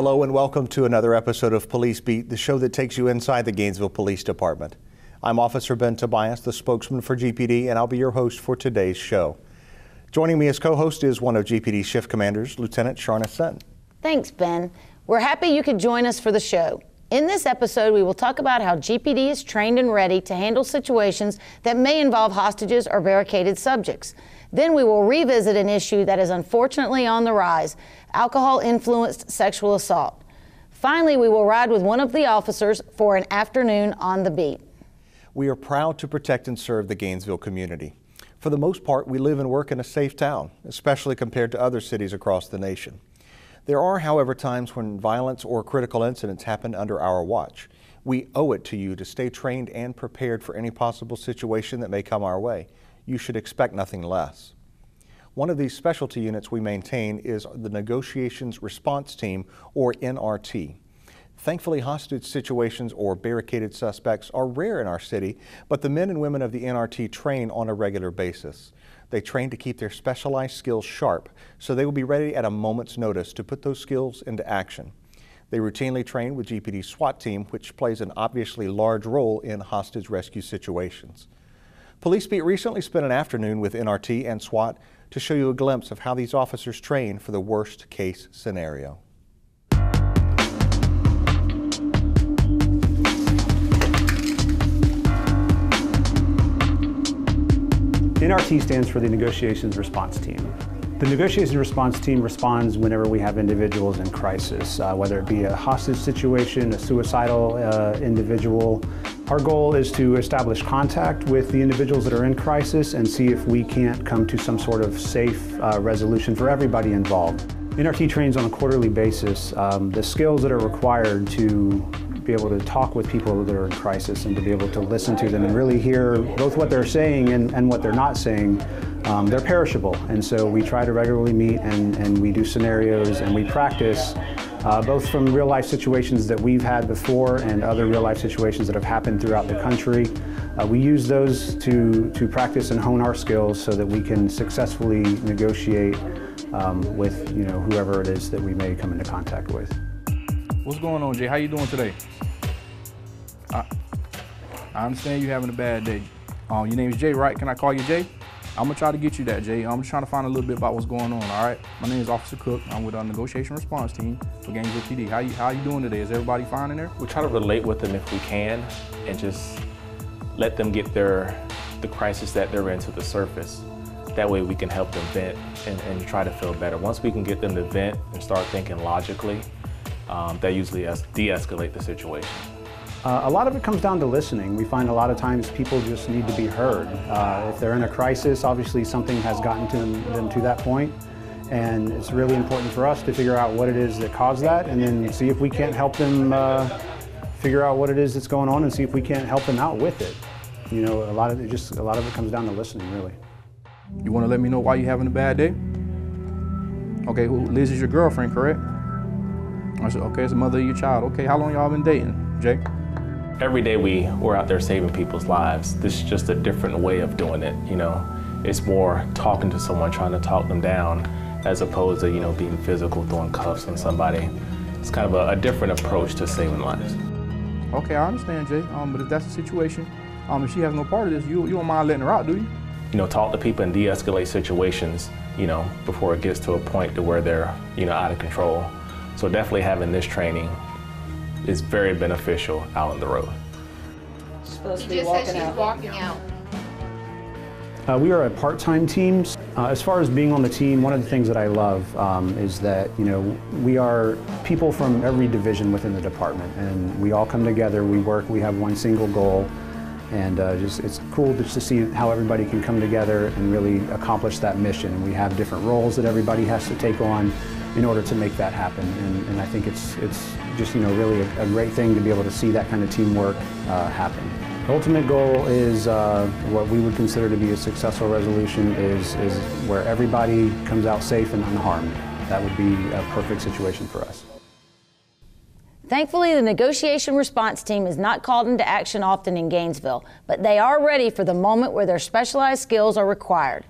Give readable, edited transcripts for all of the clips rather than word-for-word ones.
Hello and welcome to another episode of Police Beat, the show that takes you inside the Gainesville Police Department. I'm Officer Ben Tobias, the spokesman for GPD, and I'll be your host for today's show. Joining me as co-host is one of GPD's shift commanders, Lieutenant Sharna Sutton. Thanks, Ben. We're happy you could join us for the show. In this episode, we will talk about how GPD is trained and ready to handle situations that may involve hostages or barricaded subjects. Then we will revisit an issue that is unfortunately on the rise, alcohol-influenced sexual assault. Finally, we will ride with one of the officers for an afternoon on the beat. We are proud to protect and serve the Gainesville community. For the most part, we live and work in a safe town, especially compared to other cities across the nation. There are, however, times when violence or critical incidents happen under our watch. We owe it to you to stay trained and prepared for any possible situation that may come our way. You should expect nothing less. One of these specialty units we maintain is the Negotiations Response Team, or NRT. Thankfully, hostage situations or barricaded suspects are rare in our city, but the men and women of the NRT train on a regular basis. They train to keep their specialized skills sharp, so they will be ready at a moment's notice to put those skills into action. They routinely train with GPD's SWAT team, which plays an obviously large role in hostage rescue situations. Police Beat recently spent an afternoon with NRT and SWAT to show you a glimpse of how these officers train for the worst case scenario. NRT stands for the Negotiations Response Team. The Negotiations Response Team responds whenever we have individuals in crisis, whether it be a hostage situation, a suicidal individual. Our goal is to establish contact with the individuals that are in crisis and see if we can't come to some sort of safe resolution for everybody involved. NRT trains on a quarterly basis. The skills that are required to be able to talk with people that are in crisis and to be able to listen to them and really hear both what they're saying and what they're not saying, they're perishable. And so we try to regularly meet and we do scenarios and we practice both from real life situations that we've had before and other real life situations that have happened throughout the country. We use those to practice and hone our skills so that we can successfully negotiate with whoever it is that we may come into contact with. What's going on, Jay? How you doing today? I understand you're having a bad day. Your name is Jay, right? Can I call you Jay? I'm gonna try to get you that, Jay. I'm just trying to find a little bit about what's going on, all right? My name is Officer Cook. I'm with our Negotiation Response Team for Gainesville PD. How you doing today? Is everybody fine in there? We try to relate with them if we can and just let them get the crisis that they're in to the surface. That way we can help them vent and try to feel better. Once we can get them to vent and start thinking logically, that usually de-escalate the situation. A lot of it comes down to listening. We find a lot of times people just need to be heard. If they're in a crisis, obviously something has gotten to them to that point, and it's really important for us to figure out what it is that caused that and then see if we can't help them figure out what it is that's going on and see if we can't help them out with it. You know, a lot of it comes down to listening, really. You want to let me know why you're having a bad day? Okay, Liz is your girlfriend, correct? I said, okay, it's the mother of your child. Okay, how long y'all been dating, Jay? Every day we're out there saving people's lives. This is just a different way of doing it, you know. It's more talking to someone, trying to talk them down, as opposed to, being physical, throwing cuffs on somebody. It's kind of a different approach to saving lives. Okay, I understand, Jay. But if that's the situation, if she has no part of this, you don't mind letting her out, do you? Talk to people and de-escalate situations, before it gets to a point to where they're, out of control. So definitely having this training is very beneficial out on the road. She's supposed to be walking out. We are a part-time team. As far as being on the team, one of the things that I love is that, we are people from every division within the department, and we all come together, we work, we have one single goal, and it's cool just to see how everybody can come together and really accomplish that mission. We have different roles that everybody has to take on in order to make that happen, and I think it's just really a great thing to be able to see that kind of teamwork happen. The ultimate goal is what we would consider to be a successful resolution is where everybody comes out safe and unharmed. That would be a perfect situation for us. Thankfully, the Negotiation Response Team is not called into action often in Gainesville, but they are ready for the moment where their specialized skills are required.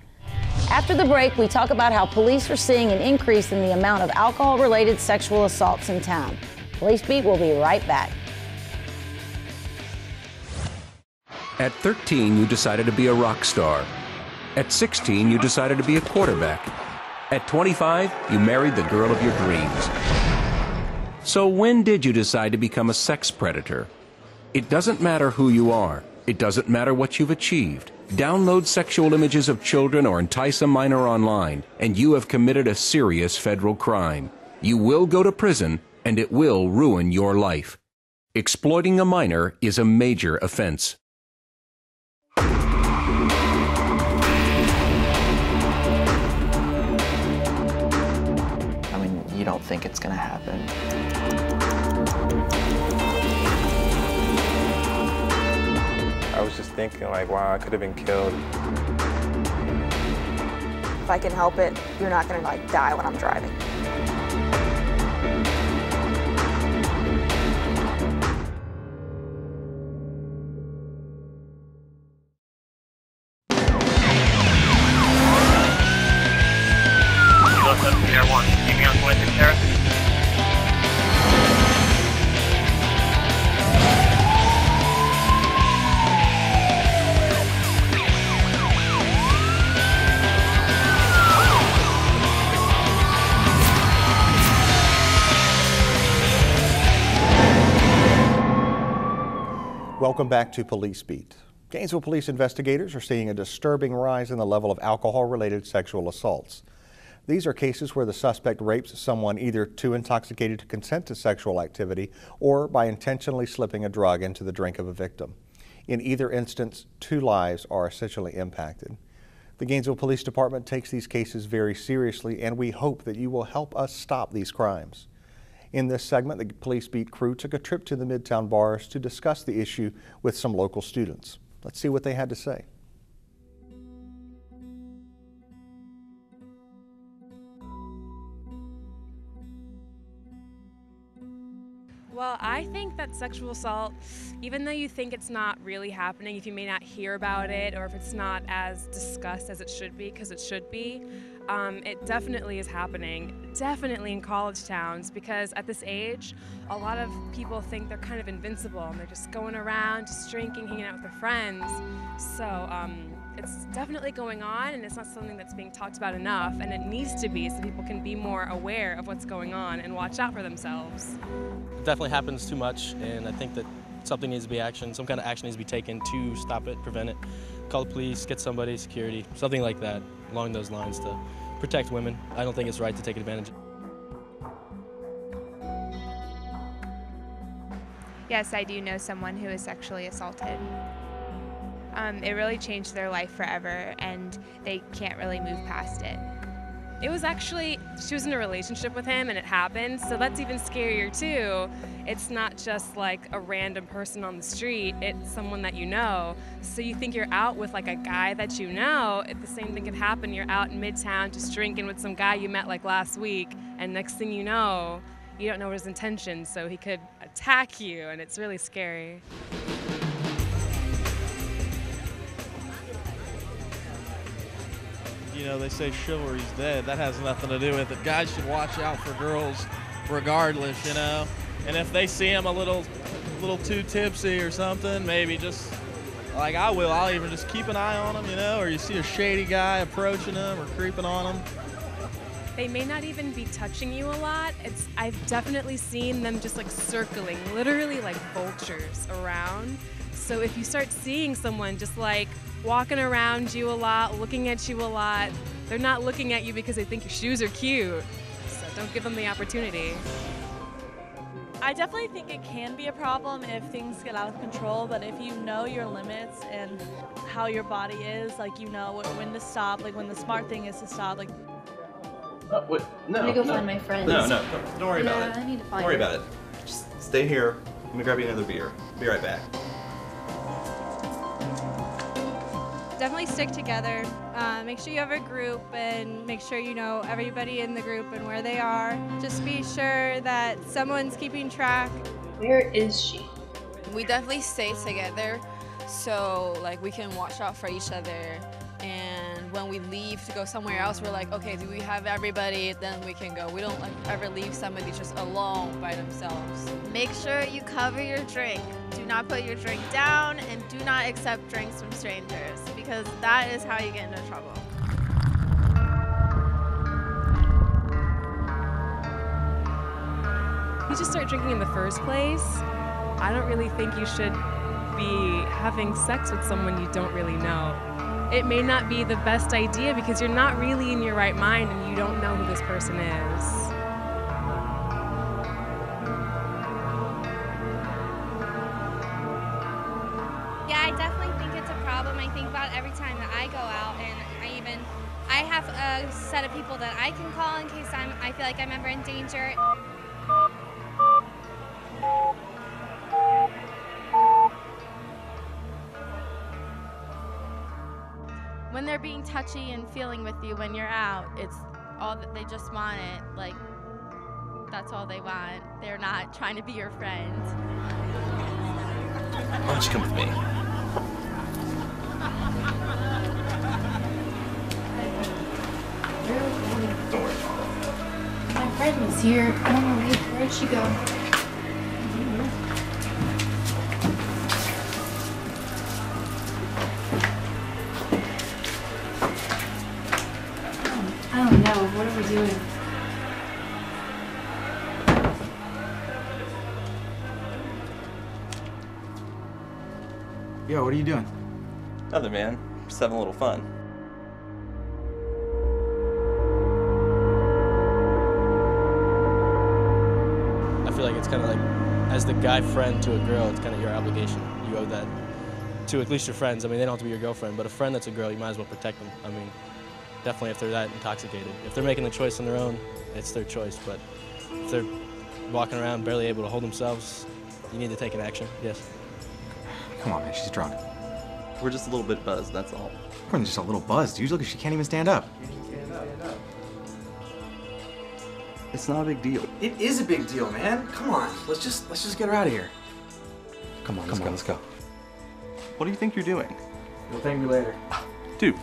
After the break, we talk about how police are seeing an increase in the amount of alcohol-related sexual assaults in town. Police Beat will be right back. At 13, you decided to be a rock star. At 16, you decided to be a quarterback. At 25, you married the girl of your dreams. So when did you decide to become a sex predator? It doesn't matter who you are. It doesn't matter what you've achieved. Download sexual images of children or entice a minor online, and you have committed a serious federal crime. You will go to prison, and it will ruin your life. Exploiting a minor is a major offense. I mean, you don't think it's gonna happen. I was just thinking like, wow, I could have been killed. If I can help it, you're not gonna like die when I'm driving. Air 1, keep me on 26 Terrace. Welcome back to Police Beat. Gainesville police investigators are seeing a disturbing rise in the level of alcohol-related sexual assaults. These are cases where the suspect rapes someone either too intoxicated to consent to sexual activity or by intentionally slipping a drug into the drink of a victim. In either instance, 2 lives are essentially impacted. The Gainesville Police Department takes these cases very seriously, and we hope that you will help us stop these crimes. In this segment, the Police Beat crew took a trip to the Midtown bars to discuss the issue with some local students. Let's see what they had to say. Well, I think that sexual assault, even though you think it's not really happening, if you may not hear about it or if it's not as discussed as it should be, because it should be, it definitely is happening, definitely in college towns, because at this age, a lot of people think they're kind of invincible and they're just going around, just drinking, hanging out with their friends. So it's definitely going on, and it's not something that's being talked about enough, and it needs to be so people can be more aware of what's going on and watch out for themselves. It definitely happens too much, and I think that something needs to be action, some kind of action needs to be taken to stop it, prevent it. Call the police, get somebody, security, something like that, along those lines to protect women. I don't think it's right to take advantage. Yes, I do know someone who was sexually assaulted. It really changed their life forever, and they can't really move past it. It was actually, she was in a relationship with him and it happened, so that's even scarier too. It's not just like a random person on the street, it's someone that you know. So you think you're out with like a guy that you know, the same thing could happen. You're out in Midtown just drinking with some guy you met like last week, and next thing you know, you don't know his intentions, so he could attack you, and it's really scary. You know, they say chivalry's dead. That has nothing to do with it. Guys should watch out for girls regardless, you know. And if they see them a little too tipsy or something, maybe just, like I will, I'll even just keep an eye on them, you know, or you see a shady guy approaching them or creeping on them. They may not even be touching you a lot. I've definitely seen them just like circling, literally like vultures around. So if you start seeing someone just like walking around you a lot, looking at you a lot, they're not looking at you because they think your shoes are cute. So don't give them the opportunity. I definitely think it can be a problem if things get out of control, but if you know your limits and how your body is, like you know when to stop, like when the smart thing is to stop, like. Oh, wait, no. I'm gonna go find my friends. No, don't worry about it. I need to find Don't worry them. about it. Just stay here. Let me grab you another beer. Be right back. Definitely stick together. Make sure you have a group and make sure you know everybody in the group and where they are. Just be sure that someone's keeping track. Where is she? We definitely stay together, so like we can watch out for each other and when we leave to go somewhere else, we're like, okay, do we have everybody? Then we can go. We don't like ever leave somebody just alone by themselves. Make sure you cover your drink. Do not put your drink down and do not accept drinks from strangers because that is how you get into trouble. You just start drinking in the first place. I don't really think you should be having sex with someone you don't really know. It may not be the best idea because you're not really in your right mind and you don't know who this person is. Yeah, I definitely think it's a problem. I think about it every time that I go out, and I have a set of people that I can call in case I feel like I'm ever in danger. When they're being touchy and feeling with you when you're out, it's all that they just want it. Like, that's all they want. They're not trying to be your friend. Why don't you come with me? Don't worry. My friend was here. I don't know, where'd she go? I don't know. What are we doing? Yo, what are you doing? Nothing, man. Just having a little fun. I feel like it's kind of like, as the guy friend to a girl, it's kind of your obligation. You owe that to at least your friends. I mean, they don't have to be your girlfriend, but a friend that's a girl, you might as well protect them. I mean, definitely if they're that intoxicated. If they're making the choice on their own, it's their choice, but if they're walking around barely able to hold themselves, you need to take an action, yes. Come on, man, she's drunk. We're just a little bit buzzed, that's all. More than just a little buzzed, dude. Look, she can't even stand up. It's not a big deal. It is a big deal, man. Come on, let's just get her out of here. Come on, let's go. What do you think you're doing? You'll thank me later. Dude,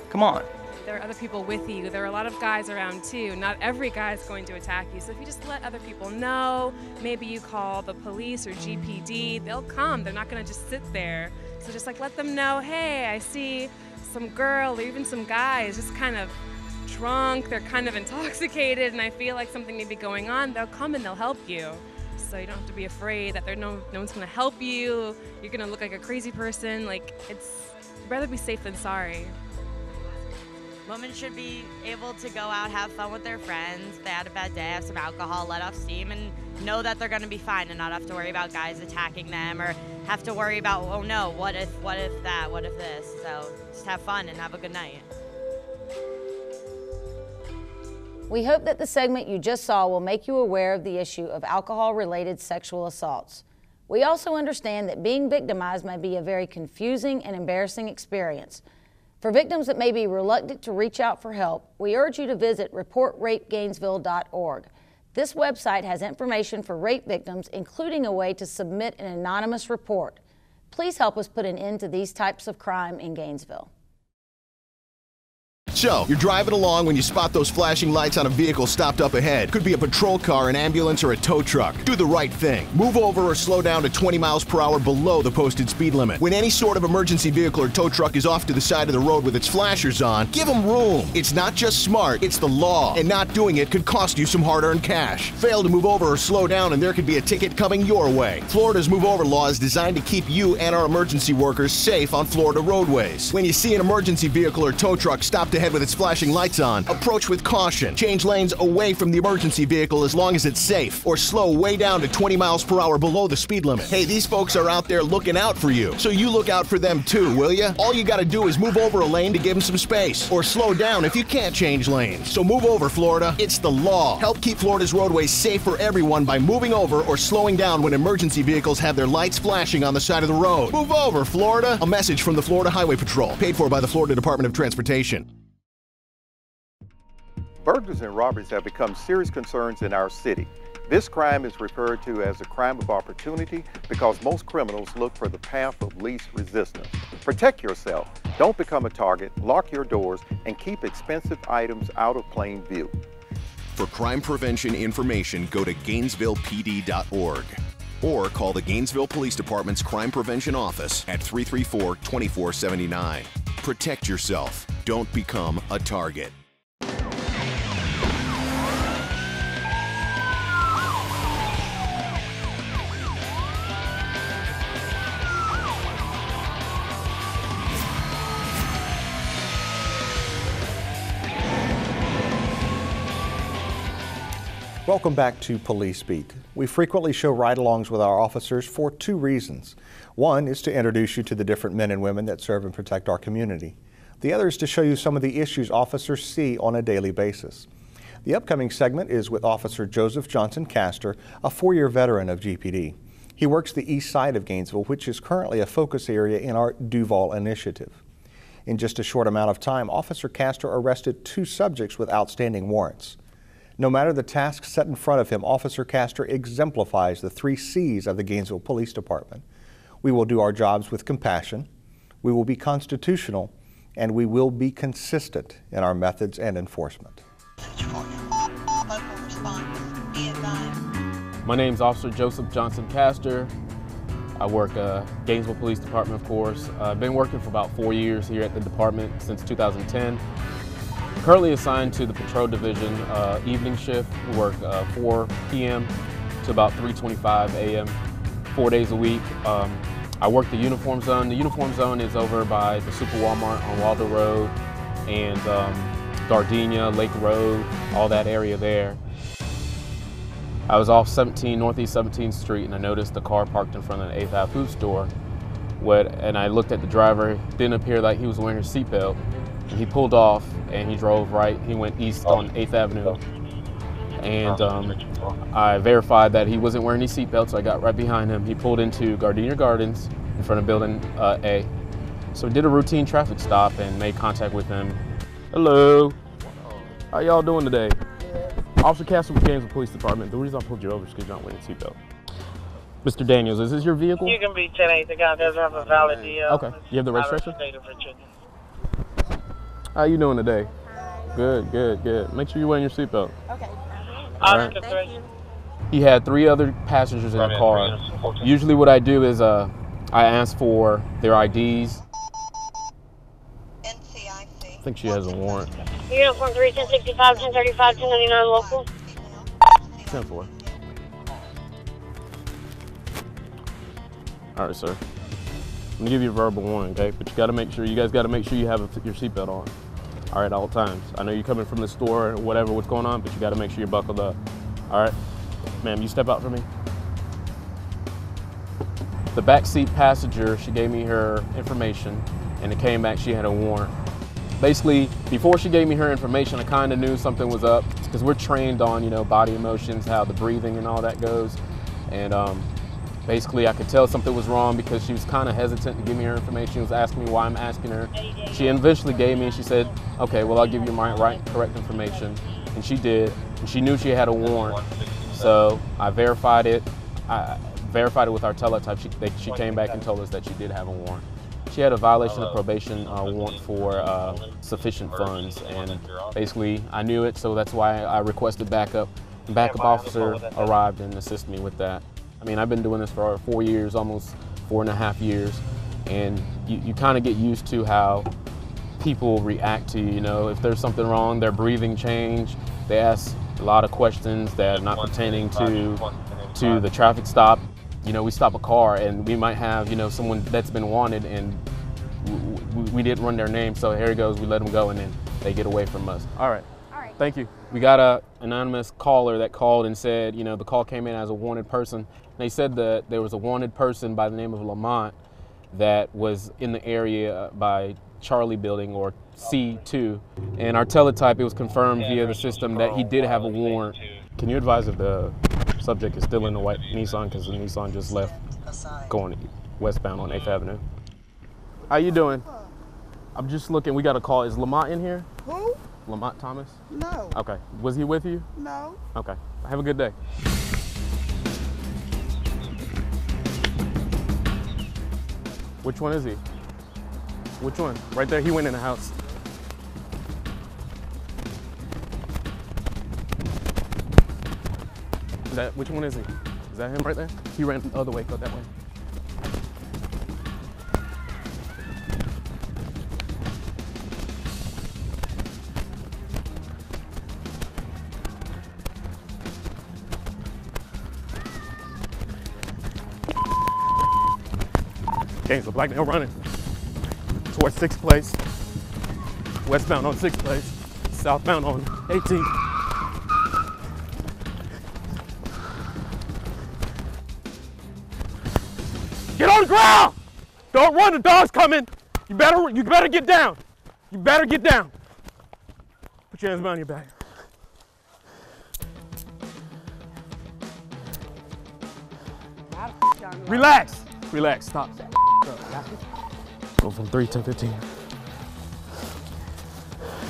come on. There are other people with you. There are a lot of guys around too. Not every guy is going to attack you. So if you just let other people know, maybe you call the police or GPD, they'll come. They're not going to just sit there. So just like let them know, hey, I see some girl or even some guys just kind of drunk, they're kind of intoxicated, and I feel like something may be going on. They'll come and they'll help you. So you don't have to be afraid that no one's going to help you. You're going to look like a crazy person. Like, I'd rather be safe than sorry. Women should be able to go out, have fun with their friends. They had a bad day, have some alcohol, let off steam, and know that they're going to be fine and not have to worry about guys attacking them or have to worry about, oh no, what if that, what if this? So just have fun and have a good night. We hope that the segment you just saw will make you aware of the issue of alcohol-related sexual assaults. We also understand that being victimized may be a very confusing and embarrassing experience. For victims that may be reluctant to reach out for help, we urge you to visit reportrapegainesville.org. This website has information for rape victims, including a way to submit an anonymous report. Please help us put an end to these types of crime in Gainesville. So, you're driving along when you spot those flashing lights on a vehicle stopped up ahead. Could be a patrol car, an ambulance, or a tow truck. Do the right thing. Move over or slow down to 20 miles per hour below the posted speed limit. When any sort of emergency vehicle or tow truck is off to the side of the road with its flashers on, give them room. It's not just smart, it's the law. And not doing it could cost you some hard-earned cash. Fail to move over or slow down and there could be a ticket coming your way. Florida's Move Over law is designed to keep you and our emergency workers safe on Florida roadways. When you see an emergency vehicle or tow truck stopped ahead with its flashing lights on, approach with caution. Change lanes away from the emergency vehicle as long as it's safe, or slow way down to 20 miles per hour below the speed limit. Hey, these folks are out there looking out for you, so you look out for them too, will ya? All you gotta do is move over a lane to give them some space, or slow down if you can't change lanes. So move over, Florida. It's the law. Help keep Florida's roadways safe for everyone by moving over or slowing down when emergency vehicles have their lights flashing on the side of the road. Move over, Florida. A message from the Florida Highway Patrol, paid for by the Florida Department of Transportation. Burglaries and robberies have become serious concerns in our city. This crime is referred to as a crime of opportunity because most criminals look for the path of least resistance. Protect yourself, don't become a target, lock your doors, and keep expensive items out of plain view. For crime prevention information, go to GainesvillePD.org or call the Gainesville Police Department's Crime Prevention Office at 334-2479. Protect yourself. Don't become a target. Welcome back to Police Beat. We frequently show ride-alongs with our officers for two reasons. One is to introduce you to the different men and women that serve and protect our community. The other is to show you some of the issues officers see on a daily basis. The upcoming segment is with Officer Joseph Johnson Castor, a 4-year veteran of GPD. He works the east side of Gainesville, which is currently a focus area in our Duval initiative. In just a short amount of time, Officer Castor arrested 2 subjects with outstanding warrants. No matter the task set in front of him, Officer Castor exemplifies the 3 C's of the Gainesville Police Department. We will do our jobs with compassion, we will be constitutional, and we will be consistent in our methods and enforcement. My name's Officer Joseph Johnson Castor. I work Gainesville Police Department, of course. I've been working for about 4 years here at the department since 2010. Currently assigned to the Patrol Division evening shift. We work 4 p.m. to about 3:25 a.m. 4 days a week. I work the uniform zone. The uniform zone is over by the Super Walmart on Waldo Road and Gardenia, Lake Road, all that area there. I was off Northeast 17th Street, and I noticed the car parked in front of the 8th Ave food store. And I looked at the driver. It didn't appear like he was wearing his seatbelt. He pulled off and he drove right. He went east on 8th Avenue. And I verified that he wasn't wearing any seatbelts, so I got right behind him. He pulled into Gardenia Gardens in front of building A. So we did a routine traffic stop and made contact with him. Hello. How y'all doing today? Officer Castor with Gainesville Police Department. The reason I pulled you over is because you're not wearing a seatbelt. Mr. Daniels, is this your vehicle? You can be 10-8. The guy doesn't have a valid DL. Okay. You have the registration? How you doing today? Good, good, good. Make sure you're wearing your seatbelt. Okay. All right. He had 3 other passengers in the car. Usually what I do is I ask for their IDs. I think she has a warrant. Uniform 3, 1065, 1035, 1099 local. 10-4. All right, sir. I'm gonna give you a verbal warning, okay? But you guys gotta make sure you have your seatbelt on. All right, all times. I know you're coming from the store or whatever, what's going on, but you gotta make sure you're buckled up. All right? Ma'am, you step out for me. The backseat passenger, she gave me her information, and it came back she had a warrant. Basically, before she gave me her information, I kind of knew something was up because we're trained on, body emotions, how the breathing and all that goes. And basically, I could tell something was wrong because she was kind of hesitant to give me her information. She was asking me why I'm asking her. She eventually gave me, and she said, okay, well, I'll give you my correct information. And she did, and she knew she had a warrant. So I verified it. I verified it with our teletype. She came back and told us that she did have a warrant. She had a violation of probation warrant for sufficient funds, and basically I knew it, so that's why I requested backup. The backup officer arrived and assisted me with that. I mean, I've been doing this for 4 years, almost 4.5 years, and you kind of get used to how people react to you. If there's something wrong, their breathing change, they ask a lot of questions that are not pertaining to the traffic stop. We stop a car and we might have, someone that's been wanted and we didn't run their name, so here it goes, we let them go and then they get away from us. All right. Thank you. We got an anonymous caller that called and said, the call came in as a wanted person. They said that there was a wanted person by the name of Lamont that was in the area by Charlie Building or C2. And our teletype, it was confirmed via the system that he did have a warrant. Can you advise if the subject is still in the white Nissan, because the Nissan just left going westbound on 8th Avenue? How you doing? I'm just looking, we got a call. Is Lamont in here? Who? Lamont Thomas? No. Okay. Was he with you? No. Okay. Have a good day. Which one is he? Which one? Right there, he went in the house. Which one is he? Is that him right there? He ran the other way, go that way. Okay, so black male running towards 6th place, westbound on 6th place, southbound on 18th. Get on the ground! Don't run, the dog's coming. You better get down. You better get down. Put your hands behind your back. Relax. Relax, stop. Go from 3 to 15.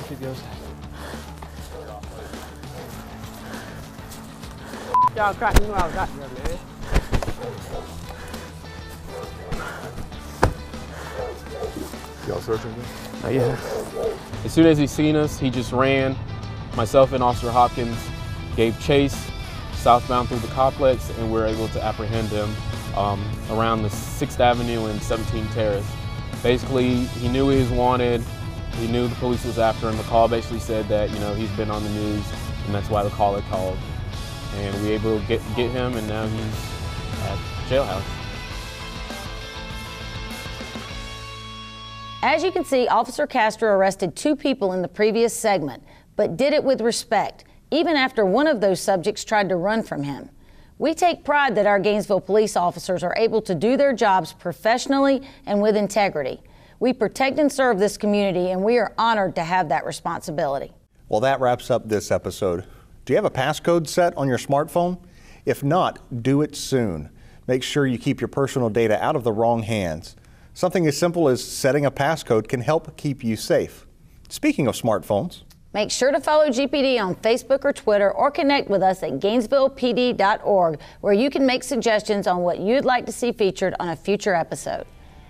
Keep yours. Y'all cracking me out, got you, man. Y'all searching me? Not yet. As soon as he seen us, he just ran. Myself and Officer Hopkins gave chase southbound through the complex, and we were able to apprehend him around the 6th Avenue and 17th Terrace. Basically, he knew he was wanted. He knew the police was after him. The call basically said that, you know, he's been on the news, and that's why the caller called. And we were able to get him, and now he's at jailhouse. As you can see, Officer Castor arrested 2 people in the previous segment, but did it with respect, even after one of those subjects tried to run from him. We take pride that our Gainesville police officers are able to do their jobs professionally and with integrity. We protect and serve this community, and we are honored to have that responsibility. Well, that wraps up this episode. Do you have a passcode set on your smartphone? If not, do it soon. Make sure you keep your personal data out of the wrong hands. Something as simple as setting a passcode can help keep you safe. Speaking of smartphones, make sure to follow GPD on Facebook or Twitter, or connect with us at GainesvillePD.org, where you can make suggestions on what you'd like to see featured on a future episode.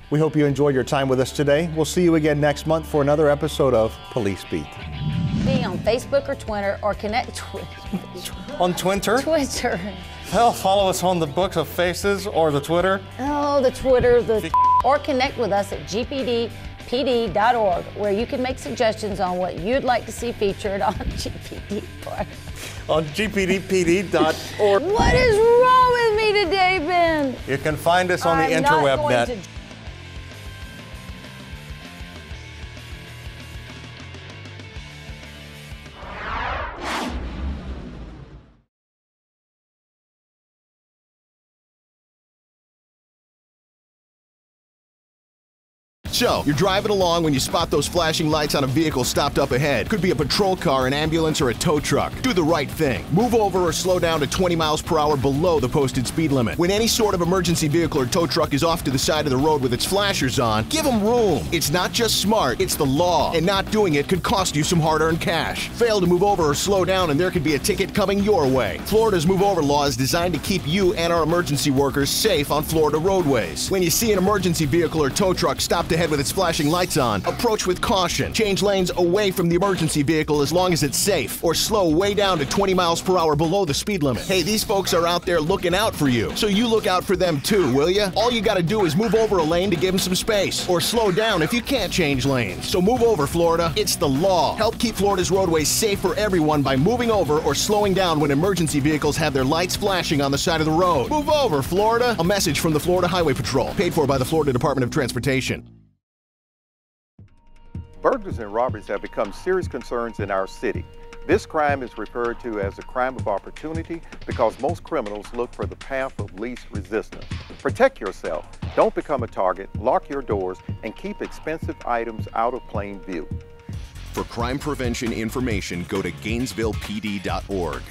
We hope you enjoyed your time with us today. We'll see you again next month for another episode of Police Beat. Be on Facebook or Twitter, or connect on Twitter? Twitter. Hell, follow us on the Books of Faces or the Twitter. Oh, the Twitter, or connect with us at GPDPD.org, where you can make suggestions on what you'd like to see featured on GPD. On GPDPD.org. What is wrong with me today, Ben? You can find us on the interweb net. So, you're driving along when you spot those flashing lights on a vehicle stopped up ahead. Could be a patrol car, an ambulance, or a tow truck. Do the right thing. Move over or slow down to 20 miles per hour below the posted speed limit. When any sort of emergency vehicle or tow truck is off to the side of the road with its flashers on, give them room. It's not just smart, it's the law. And not doing it could cost you some hard-earned cash. Fail to move over or slow down and there could be a ticket coming your way. Florida's Move Over law is designed to keep you and our emergency workers safe on Florida roadways. When you see an emergency vehicle or tow truck stopped ahead with its flashing lights on, approach with caution. Change lanes away from the emergency vehicle as long as it's safe, or slow way down to 20 miles per hour below the speed limit. Hey, these folks are out there looking out for you, so you look out for them too, will ya? All you gotta do is move over a lane to give them some space, or slow down if you can't change lanes. So move over, Florida. It's the law. Help keep Florida's roadways safe for everyone by moving over or slowing down when emergency vehicles have their lights flashing on the side of the road. Move over, Florida. A message from the Florida Highway Patrol, paid for by the Florida Department of Transportation. Burglaries and robberies have become serious concerns in our city. This crime is referred to as a crime of opportunity because most criminals look for the path of least resistance. Protect yourself, don't become a target, lock your doors, and keep expensive items out of plain view. For crime prevention information, go to GainesvillePD.org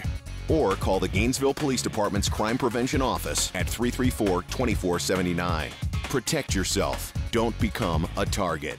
or call the Gainesville Police Department's Crime Prevention Office at 334-2479. Protect yourself, don't become a target.